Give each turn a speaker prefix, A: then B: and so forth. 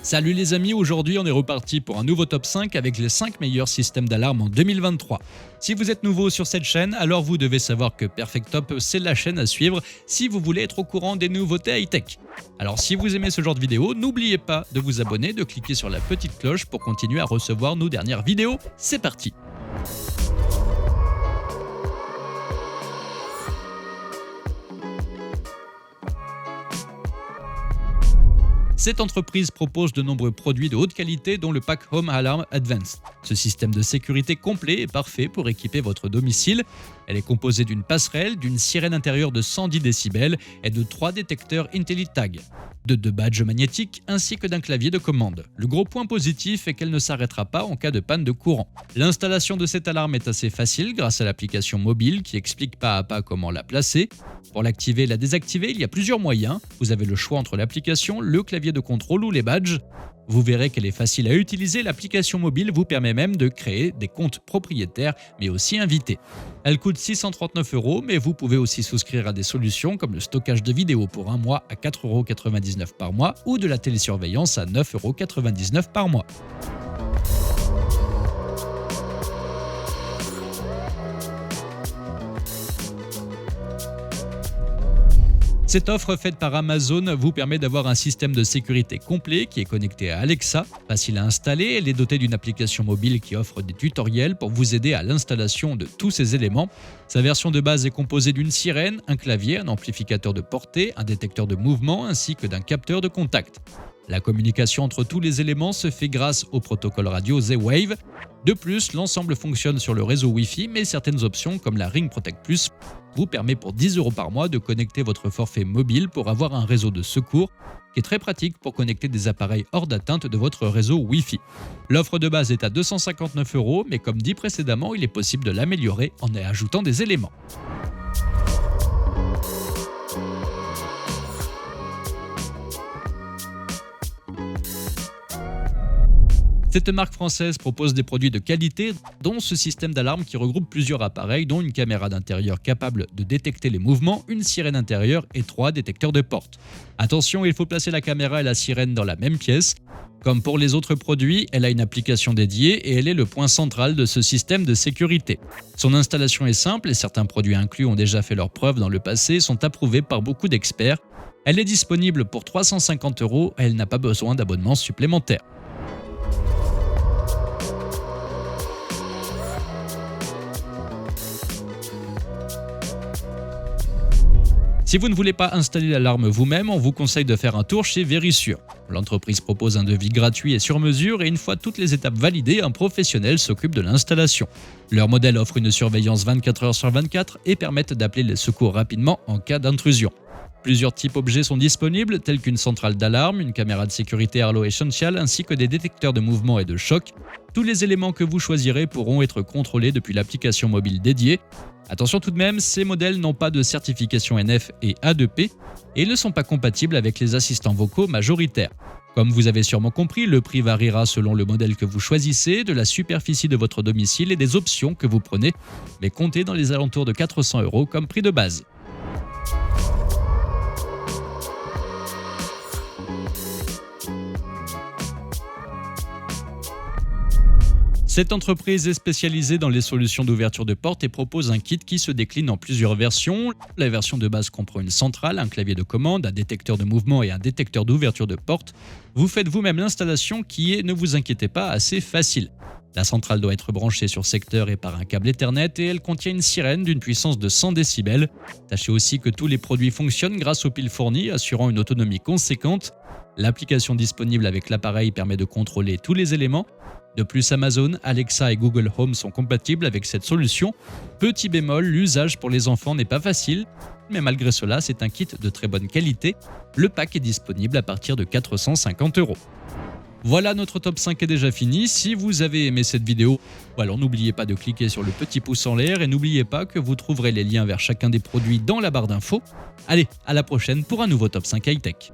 A: Salut les amis, aujourd'hui on est reparti pour un nouveau top 5 avec les 5 meilleurs systèmes d'alarme en 2023. Si vous êtes nouveau sur cette chaîne, alors vous devez savoir que Perfectop c'est la chaîne à suivre si vous voulez être au courant des nouveautés high-tech. Alors si vous aimez ce genre de vidéo, n'oubliez pas de vous abonner, de cliquer sur la petite cloche pour continuer à recevoir nos dernières vidéos. C'est parti! Cette entreprise propose de nombreux produits de haute qualité dont le pack Home Alarm Advanced. Ce système de sécurité complet est parfait pour équiper votre domicile. Elle est composée d'une passerelle, d'une sirène intérieure de 110 décibels et de 3 détecteurs IntelliTag, de 2 badges magnétiques ainsi que d'un clavier de commande. Le gros point positif est qu'elle ne s'arrêtera pas en cas de panne de courant. L'installation de cette alarme est assez facile grâce à l'application mobile qui explique pas à pas comment la placer. Pour l'activer et la désactiver, il y a plusieurs moyens. Vous avez le choix entre l'application, le clavier de contrôle ou les badges. Vous verrez qu'elle est facile à utiliser, l'application mobile vous permet même de créer des comptes propriétaires mais aussi invités. Elle coûte 639 €, mais vous pouvez aussi souscrire à des solutions comme le stockage de vidéos pour un mois à 4,99 € par mois ou de la télésurveillance à 9,99 € par mois. Cette offre faite par Amazon vous permet d'avoir un système de sécurité complet qui est connecté à Alexa, facile à installer. Elle est dotée d'une application mobile qui offre des tutoriels pour vous aider à l'installation de tous ces éléments. Sa version de base est composée d'une sirène, un clavier, un amplificateur de portée, un détecteur de mouvement ainsi que d'un capteur de contact. La communication entre tous les éléments se fait grâce au protocole radio Z-Wave. De plus, l'ensemble fonctionne sur le réseau Wi-Fi, mais certaines options comme la Ring Protect Plus vous permet pour 10 € par mois de connecter votre forfait mobile pour avoir un réseau de secours qui est très pratique pour connecter des appareils hors d'atteinte de votre réseau Wi-Fi. L'offre de base est à 259 €, mais comme dit précédemment, il est possible de l'améliorer en y ajoutant des éléments. Cette marque française propose des produits de qualité, dont ce système d'alarme qui regroupe plusieurs appareils, dont une caméra d'intérieur capable de détecter les mouvements, une sirène intérieure et 3 détecteurs de porte. Attention, il faut placer la caméra et la sirène dans la même pièce. Comme pour les autres produits, elle a une application dédiée et elle est le point central de ce système de sécurité. Son installation est simple et certains produits inclus ont déjà fait leurs preuves dans le passé et sont approuvés par beaucoup d'experts. Elle est disponible pour 350 € et elle n'a pas besoin d'abonnement supplémentaire. Si vous ne voulez pas installer l'alarme vous-même, on vous conseille de faire un tour chez Verisure. L'entreprise propose un devis gratuit et sur mesure et une fois toutes les étapes validées, un professionnel s'occupe de l'installation. Leur modèle offre une surveillance 24 h sur 24 et permettent d'appeler les secours rapidement en cas d'intrusion. Plusieurs types d'objets sont disponibles, tels qu'une centrale d'alarme, une caméra de sécurité Arlo Essential ainsi que des détecteurs de mouvement et de choc. Tous les éléments que vous choisirez pourront être contrôlés depuis l'application mobile dédiée. Attention tout de même, ces modèles n'ont pas de certification NF et A2P et ne sont pas compatibles avec les assistants vocaux majoritaires. Comme vous avez sûrement compris, le prix variera selon le modèle que vous choisissez, de la superficie de votre domicile et des options que vous prenez, mais comptez dans les alentours de 400 € comme prix de base. Cette entreprise est spécialisée dans les solutions d'ouverture de porte et propose un kit qui se décline en plusieurs versions. La version de base comprend une centrale, un clavier de commande, un détecteur de mouvement et un détecteur d'ouverture de porte. Vous faites vous-même l'installation qui est, ne vous inquiétez pas, assez facile. La centrale doit être branchée sur secteur et par un câble Ethernet et elle contient une sirène d'une puissance de 100 décibels. Sachez aussi que tous les produits fonctionnent grâce aux piles fournies, assurant une autonomie conséquente. L'application disponible avec l'appareil permet de contrôler tous les éléments. De plus, Amazon, Alexa et Google Home sont compatibles avec cette solution. Petit bémol, l'usage pour les enfants n'est pas facile, mais malgré cela, c'est un kit de très bonne qualité. Le pack est disponible à partir de 450 €. Voilà, notre top 5 est déjà fini. Si vous avez aimé cette vidéo, alors n'oubliez pas de cliquer sur le petit pouce en l'air et n'oubliez pas que vous trouverez les liens vers chacun des produits dans la barre d'infos. Allez, à la prochaine pour un nouveau top 5 high-tech.